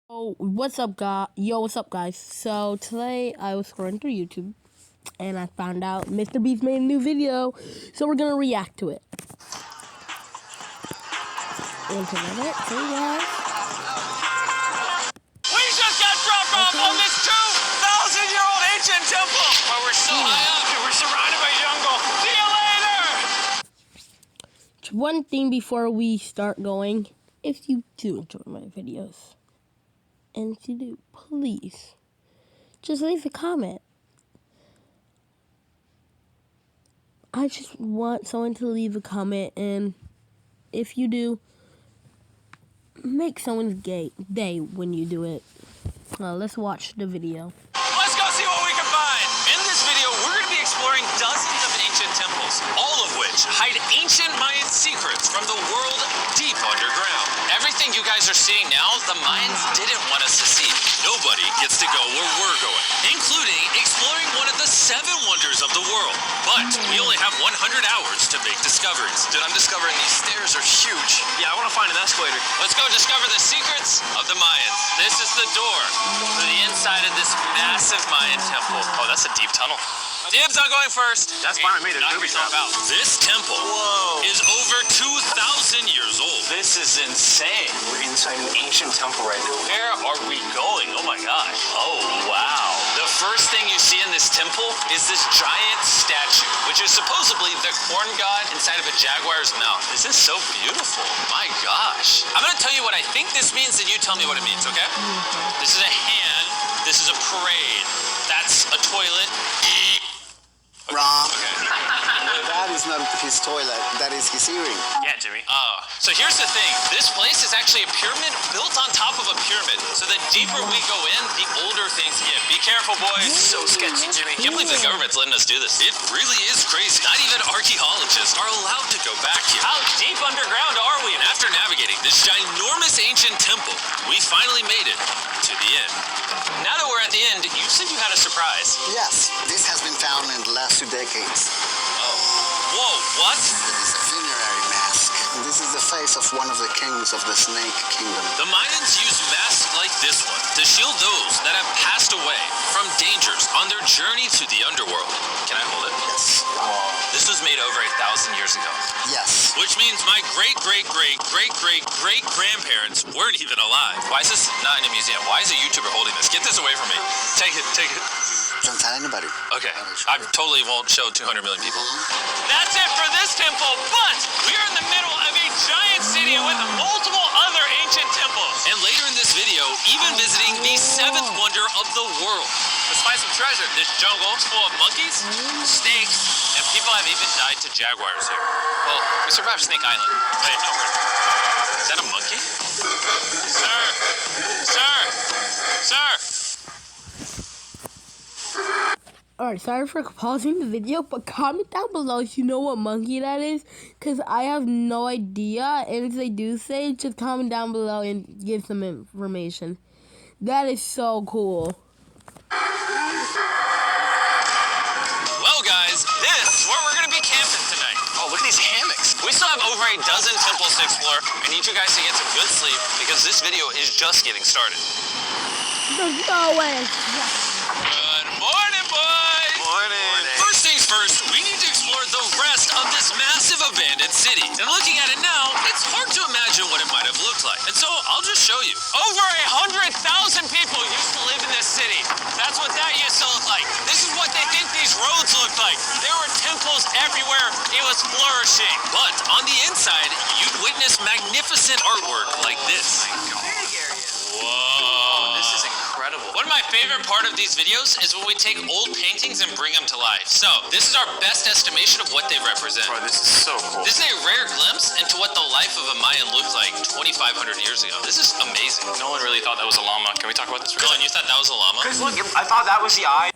Oh, what's up, guys? Yo, what's up, guys? So today I was scrolling through YouTube and I found out Mr. Beast made a new video, so we're gonna react to it. Internet, so guys. We just got dropped off on this 2,000-year-old ancient temple where we're so high up and we're surrounded by jungle. See you later! One thing before we start going, if you do enjoy my videos, and if you do, please, just leave a comment. I just want someone to leave a comment, and if you do, make someone's day when you do it. Let's watch the video. Let's go see what we can find. In this video, we're going to be exploring dozens of ancient temples, all of which hide ancient Mayan secrets from the world deep underground. Everything you guys are seeing now, the Mayans didn't want us to see. Nobody gets to go where we're going, including exploring one of the 7 wonders of the world. But we only have 100 hours to make discoveries. Dude, I'm discovering these stairs are huge. Yeah, I want to find an escalator. Let's go discover the secrets of the Mayans. This is the door to the inside of this massive Mayan temple. Oh, that's a deep tunnel. Dibs on going first. That's fine with me. There's booby traps. This temple is over 2,000 years old. This is insane. We're inside an ancient temple right now. Where are we going? Oh my gosh. Oh wow. The first thing you see in this temple is this giant statue, which is supposedly the corn god inside of a jaguar's mouth. This is so beautiful. My gosh. I'm gonna tell you what I think this means, and you tell me what it means, okay? This is a hand. This is a parade. That's a toilet. Wrong. Okay. That is not his toilet. That is his earring. Yeah, Jimmy. So here's the thing. This place is actually a pyramid built on top of a pyramid. So the deeper we go in, the older things get. Be careful, boys. So sketchy, Jimmy. Can't believe the government's letting us do this. It really is crazy. Not even archaeologists are allowed to go back here. How deep underground are we? And after navigating this ginormous ancient temple, we finally made it to the end. Now that we're at the end, you said you had a surprise. Yes, this has been found in the last 2 decades. Whoa, what? It is a funerary mask. This is the face of one of the kings of the Snake Kingdom. The Mayans used masks like this one to shield those that have passed away from dangers on their journey to the underworld. Can I hold it? Yes. This was made over 1,000 years ago. Yes. Which means my great-great-great-great-great-grandparents weren't even alive. Why is this not in a museum? Why is a YouTuber holding this? Get this away from me. Take it. Don't tell anybody. Okay, I totally won't show 200 million people. That's it for this temple, but we are in the middle of a giant city with multiple other ancient temples. And later in this video, even visiting the 7th wonder of the world. Let's find some treasure. This jungle is full of monkeys, snakes, and people have even died to jaguars here. Well, we survived Snake Island. Wait, no, is that a monkey? Sir! Alright, sorry for pausing the video, but comment down below if you know what monkey that is, because I have no idea, and if they do say, just comment down below and give some information. That is so cool. Well, guys, this is where we're going to be camping tonight. Oh, look at these hammocks. We still have over a dozen temples to explore. I need you guys to get some good sleep, because this video is just getting started. There's no way. Good morning, boys. Morning. First things first, we need to explore the rest of this massive abandoned city. And looking at it now, it's hard to imagine what it might have looked like. And so I'll just show you. Over 100,000 people used to live in this city. That's what that used to look like. This is what they think these roads look like. There were temples everywhere. It was flourishing. But on the inside, you'd witness magnificent artwork like this. Whoa. This is incredible. One of my favorite part of these videos is when we take old paintings and bring them to life. So, this is our best estimation of what they represent. Bro, this is so cool. This is a rare glimpse into what the life of a Mayan looked like 2,500 years ago. This is amazing. No one really thought that was a llama. Can we talk about this for a second? You thought that was a llama? Because look, I thought that was the eye.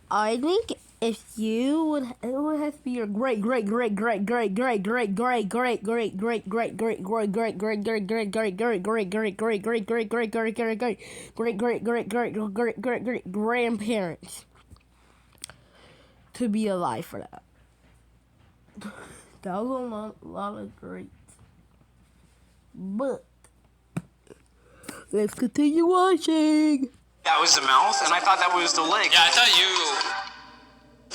I think if you would, it would have to be your great grandparents to be alive for that. That was a lot of greats. But Let's continue watching. That was the mouth, and I thought that was the leg. Yeah, I thought you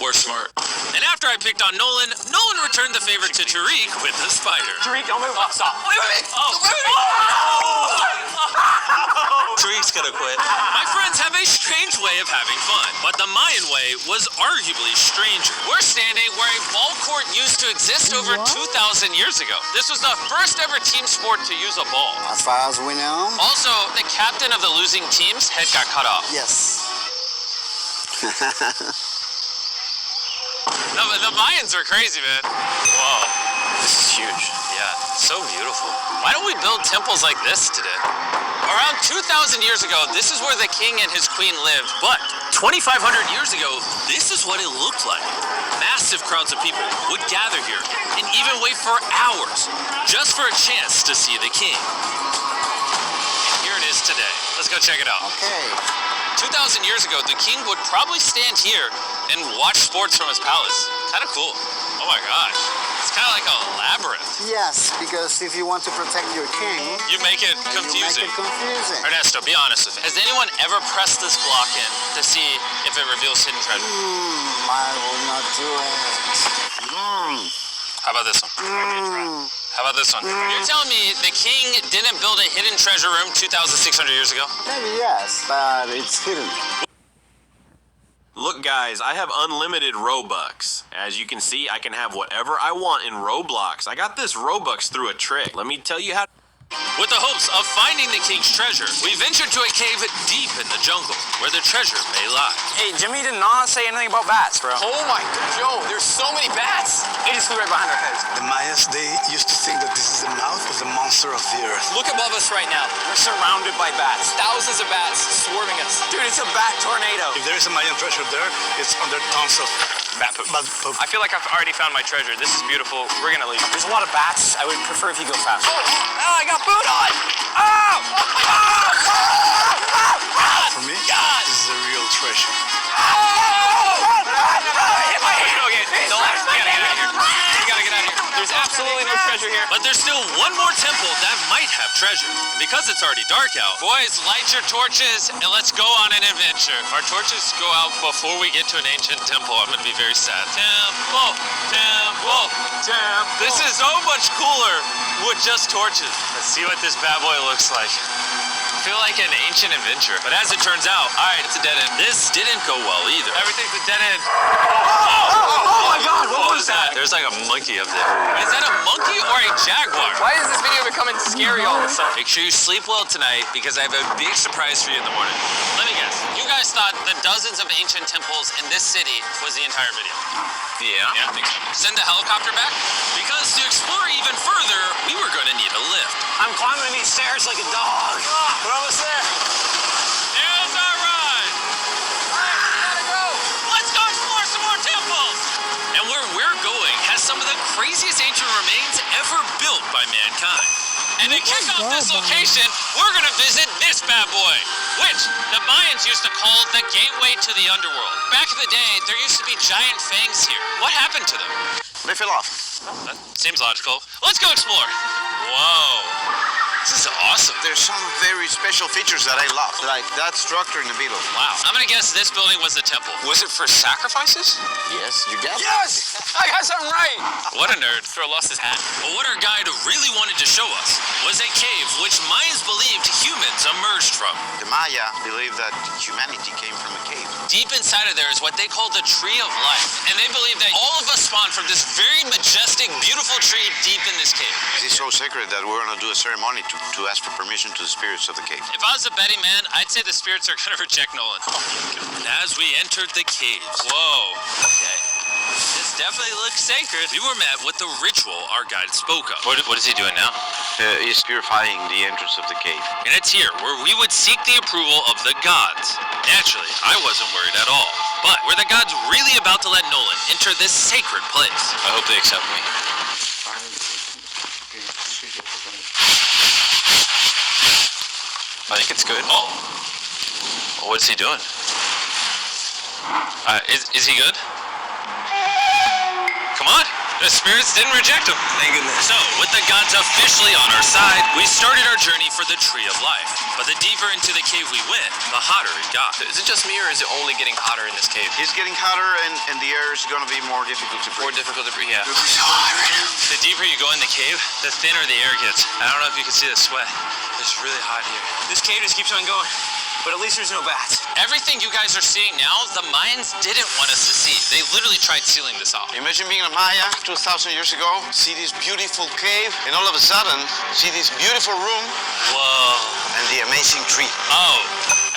were smart. And after I picked on Nolan, Nolan returned the favor to Tariq with the spider. Tariq, don't move. Oh, stop. Wait. Tariq's gonna quit. My friends have a strange way of having fun, but the Mayan way was arguably stranger. We're standing where a ball court used to exist over 2,000 years ago. This was the first ever team sport to use a ball. As far as we know. Also, the captain of the losing team's head got cut off. Yes. The Mayans are crazy, man. Whoa. This is huge. Yeah, so beautiful. Why don't we build temples like this today? Around 2,000 years ago, this is where the king and his queen lived. But 2,500 years ago, this is what it looked like. Massive crowds of people would gather here and even wait for hours just for a chance to see the king. And here it is today. Let's go check it out. Okay. 2,000 years ago, the king would probably stand here and watch sports from his palace. Kind of cool. Oh my gosh. It's kind of like a labyrinth. Yes, because if you want to protect your king, You make it you make confusing. it confusing. Ernesto, be honest with me. Has anyone ever pressed this block in to see if it reveals hidden treasure? I will not do it. How about this one? How about this one? You're telling me the king didn't build a hidden treasure room 2,600 years ago? Maybe yes, but it's hidden. Look guys, I have unlimited Robux. As you can see, I can have whatever I want in Roblox. I got this Robux through a trick. Let me tell you how. With the hopes of finding the king's treasure, we ventured to a cave deep in the jungle where the treasure may lie. Hey, Jimmy did not say anything about bats, bro. Oh my God, Joe, there's so many bats. They just flew right behind our heads. The Mayas, they used to think that this is the mouth of the monster of the earth. Look above us right now. We're surrounded by bats. Thousands of bats swarming us. Dude, it's a bat tornado. If there is a Mayan treasure there, it's under tons of Bat poop. bat poop. I feel like I've already found my treasure. This is beautiful. We're gonna leave. There's a lot of bats. I would prefer if you go fast. Oh, I got food on! For me, God! this is a real treasure. Okay, don't let us. We gotta get out of here. We gotta get out of here. There's absolutely no treasure here. But there's still one more temple that might have treasure. And because it's already dark out, boys, light your torches and let's go on an adventure. If our torches go out before we get to an ancient temple, I'm gonna be very sad. Temple, temple, temple. This is so much cooler with just torches. Let's see what this bad boy looks like. I feel like an ancient adventure, but as it turns out, all right, it's a dead end. This didn't go well either. Everything's a dead end. Oh my God, what was that? There's like a monkey up there. Is that a monkey or a jaguar? Why is this video becoming scary all of a sudden? Make sure you sleep well tonight because I have a big surprise for you in the morning. Let me guess. You guys thought the dozens of ancient temples in this city was the entire video? Yeah? Yeah, I think so. Send the helicopter back? Because to explore even further, we were going to need a lift. I'm climbing these stairs like a dog. We're almost there. Here's our ride. Let's go explore some more temples. And where we're going has some of the craziest ancient remains ever built by mankind. And to kick off this location, we're going to visit this bad boy, which the Mayans used to call the gateway to the underworld. Back in the day, there used to be giant fangs here. What happened to them? They fell off. That seems logical. Let's go explore. Whoa. This is awesome. There's some very special features that I love, like that structure in the middle. Wow. I'm going to guess this building was the temple. Was it for sacrifices? Yes, you guessed. Yes! I got something right. What a nerd. Throw lost his hat. But what our guide really wanted to show us was a cave which Mayans believed humans emerged from. The Maya believed that humanity came from a cave. Deep inside of there is what they call the Tree of Life. And they believe that all of us spawned from this very majestic, beautiful tree deep in this cave. It is so sacred that we're going to do a ceremony to ask for permission to the spirits of the cave. If I was a betting man, I'd say the spirits are going to reject Nolan. And as we entered the caves, whoa, okay. This definitely looks sacred. We were met with the ritual our guide spoke of. What is he doing now? He's purifying the entrance of the cave. And it's here where we would seek the approval of the gods. Naturally, I wasn't worried at all. But were the gods really about to let Nolan enter this sacred place? I hope they accept me. I think it's good. Oh. What's he doing? Is he good? Come on. The spirits didn't reject him. Thank goodness. So, with the gods officially on our side, we started our journey for the Tree of Life. But the deeper into the cave we went, the hotter it got. Is it just me or is it only getting hotter in this cave? It's getting hotter and the air is going to be more difficult to More breathe. difficult to breathe, yeah. So hot right now. The deeper you go in the cave, the thinner the air gets. I don't know if you can see the sweat. It's really hot here. This cave just keeps on going. But at least there's no bats. Everything you guys are seeing now, the Mayans didn't want us to see. They literally tried sealing this off. Imagine being a Maya 2,000 years ago, see this beautiful cave, and all of a sudden, see this beautiful room Whoa. and the amazing tree. Oh.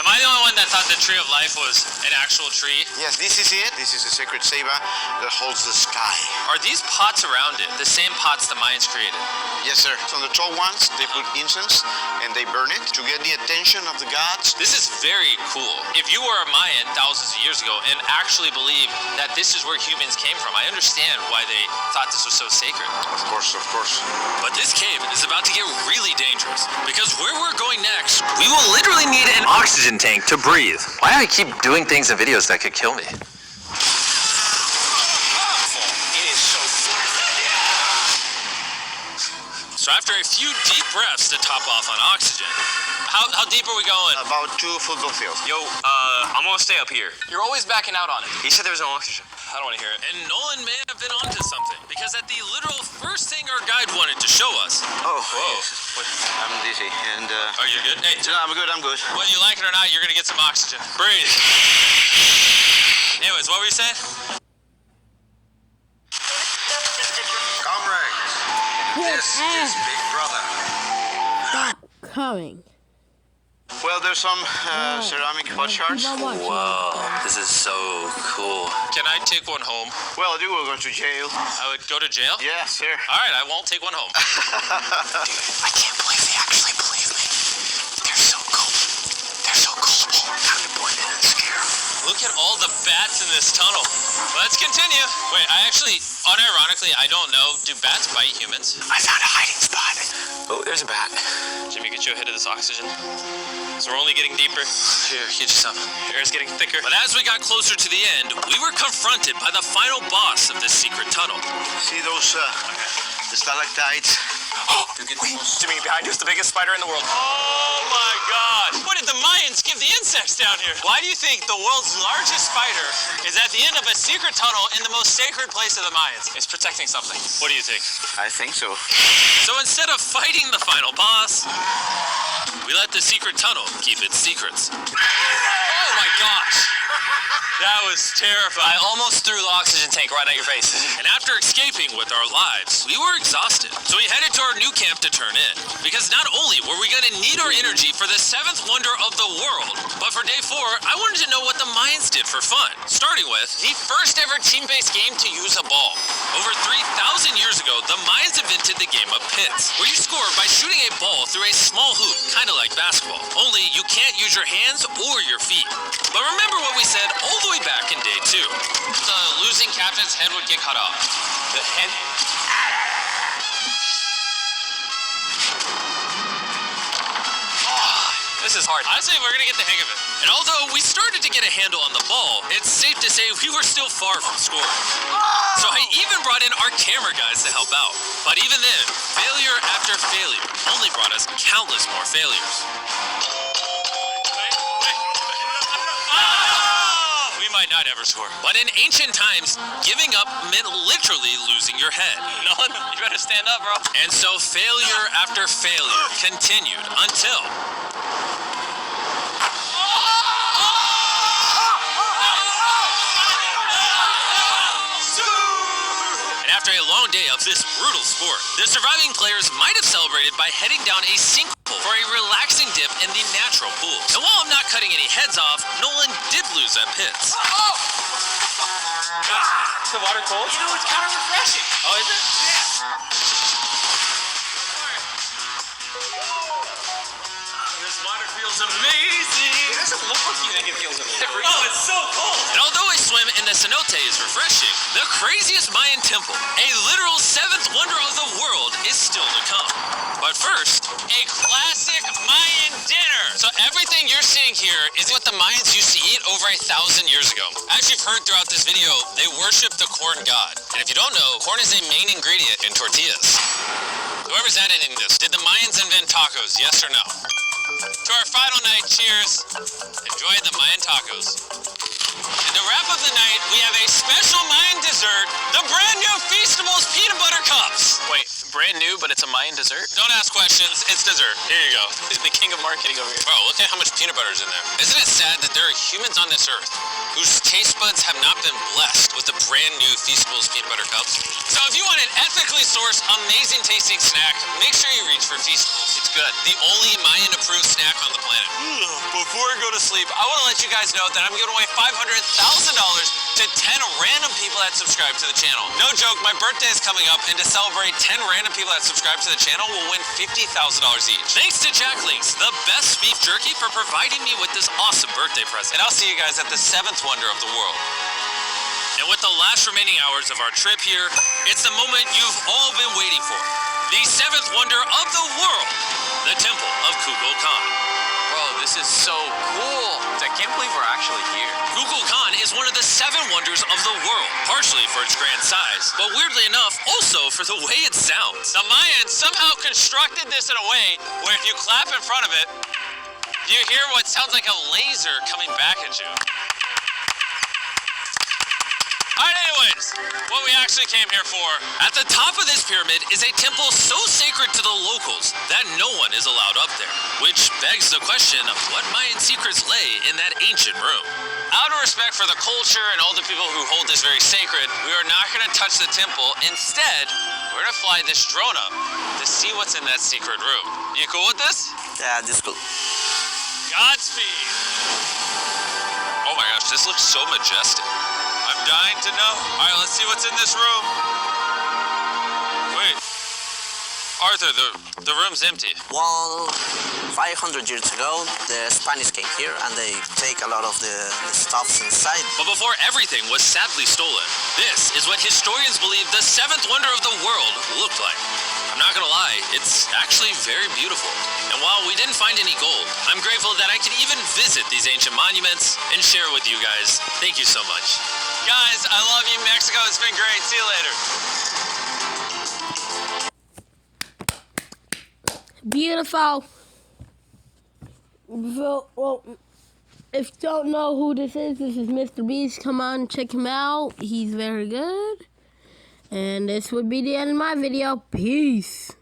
Am I the only one that thought the Tree of Life was an actual tree? Yes, this is it. This is the sacred ceiba that holds the sky. Are these pots around it the same pots the Mayans created? Yes, sir. So on the tall ones, they put incense and they burn it to get the attention of the gods. This is very cool. If you were a Mayan thousands of years ago and actually believe that this is where humans came from, I understand why they thought this was so sacred. Of course, of course. But this cave is about to get really dangerous because where we're going next, we will literally need an oxygen tank to breathe. Why do I keep doing things in videos that could kill me? It is so So after a few deep breaths to top off on oxygen, how deep are we going? About 2 football fields. Yo, I'm gonna stay up here. You're always backing out on it. He said there was no oxygen. I don't want to hear it. And Nolan may have been onto something because at the literal first thing our guide wanted to show us. Oh, Whoa. yes. I'm dizzy and... Are you good? Hey, No, I'm good, I'm good. whether you like it or not, you're gonna get some oxygen. Breathe. Anyways, what were you saying? Comrades, this is Big Brother. Stop coming. Well, there's some ceramic hot shards. Keep on watching. Whoa, this is so cool. Can I take one home? Well, you will go to jail. I would go to jail? Yes, sir. All right, I won't take one home. I can't believe they actually believe me. They're so cool. They're so gullible. Time to point in and scare them. Look at all the bats in this tunnel. Let's continue. Wait, I actually, unironically, I don't know. Do bats bite humans? I found a hiding spot. Oh, there's a bat. Jimmy, get you a hit of this oxygen. So we're only getting deeper. Here, get you some. Air's getting thicker. But as we got closer to the end, we were confronted by the final boss of this secret tunnel. See those the stalactites? Wait, Jimmy, behind you is the biggest spider in the world. Oh my gosh! What did the Mayans give the insects down here? Why do you think the world's largest spider is at the end of a secret tunnel in the most sacred place of the Mayans? It's protecting something. What do you think? I think so. So instead of fighting the final boss, we let the secret tunnel keep its secrets. Oh my gosh! That was terrifying. I almost threw the oxygen tank right at your face. And after escaping with our lives, we were exhausted. So we headed to our new camp to turn in. Because not only were we going to need our energy for the 7th wonder of the world, but for day 4, I wanted to know what the Mayans did for fun. Starting with the first ever team-based game to use a ball. Over 3,000 years ago, the Mayans invented the game of pits, where you score by shooting a ball through a small hoop, kind of like basketball. Only you can't use your hands or your feet. But remember what we said all the way back in day 2. The losing captain's head would get cut off. The head. This is hard. Honestly, we're gonna get the hang of it. And although we started to get a handle on the ball, it's safe to say we were still far from scoring. So I even brought in our camera guys to help out. But even then, failure after failure only brought us countless more failures. We might not ever score. But in ancient times, giving up meant literally losing your head. Nolan, you better stand up, bro. And so failure after failure continued until... And after a long day of this brutal sport, the surviving players might have celebrated by heading down a sinkhole for a relaxing dip in the natural pool. And while I'm not cutting any heads off, Nolan did lose at pits. Is the water cold? You know, it's kind of refreshing. Oh, is it? Yeah. This water feels amazing. It doesn't look like you think it feels amazing. Oh, it's so cold. And although a swim in the cenote is refreshing, the craziest Mayan temple, a literal 7th wonder of the world, is still to come. But first, a classic Mayan dinner. So everything you're seeing here is what the Mayans used to eat over 1,000 years ago. As you've heard throughout this video, they worship the corn god. And if you don't know, corn is a main ingredient in tortillas. Whoever's editing this, did the Mayans invent tacos, yes or no? To our final night, cheers. Enjoy the Mayan tacos. And to wrap up the night, we have a special Mayan dessert, the brand new Feastables peanut butter cups. Wait, brand new, but it's a Mayan dessert? Don't ask questions, it's dessert. Here you go. He's the king of marketing over here. Bro, look at how much peanut butter is in there. Isn't it sad that there are humans on this earth whose taste buds have not been blessed with the brand new Feastables peanut butter cups? So if you want an ethically sourced, amazing tasting snack, make sure you reach for Feastables. It's good. The only Mayan approved snack on the planet. Before I go to sleep, I want to let you guys know that I'm giving away $500,000 to 10 random people that subscribe to the channel. No joke, my birthday is coming up, and to celebrate, 10 random people that subscribe to the channel will win $50,000 each. Thanks to Jack Links, the best beef jerky, for providing me with this awesome birthday present. And I'll see you guys at the 7th wonder of the world. And with the last remaining hours of our trip here, it's the moment you've all been waiting for. The 7th wonder of the world, the Temple of Kukulkan. Bro, this is so cool. I can't believe we're actually here. Kukulkan is one of the 7 wonders of the world, partially for its grand size, but weirdly enough, also for the way it sounds. The Mayans somehow constructed this in a way where if you clap in front of it, you hear what sounds like a laser coming back at you. Alright, anyways, what we actually came here for. At the top of this pyramid is a temple so sacred to the locals that no one is allowed up there. Which begs the question of what Mayan secrets lay in that ancient room. Out of respect for the culture and all the people who hold this very sacred, we are not going to touch the temple. Instead, we're going to fly this drone up to see what's in that secret room. You cool with this? Yeah, this is cool. Godspeed. Oh my gosh, this looks so majestic. I'm dying to know. All right, let's see what's in this room. Wait. Arthur, the room's empty. Well, 500 years ago, the Spanish came here and they take a lot of the stuffs inside. But before everything was sadly stolen, this is what historians believe the 7th wonder of the world looked like. I'm not gonna lie, it's actually very beautiful. And while we didn't find any gold, I'm grateful that I could even visit these ancient monuments and share with you guys. Thank you so much. Guys, I love you, Mexico. It's been great. See you later. Beautiful. Well, if you don't know who this is Mr. Beast. Come on, check him out. He's very good. And this would be the end of my video. Peace.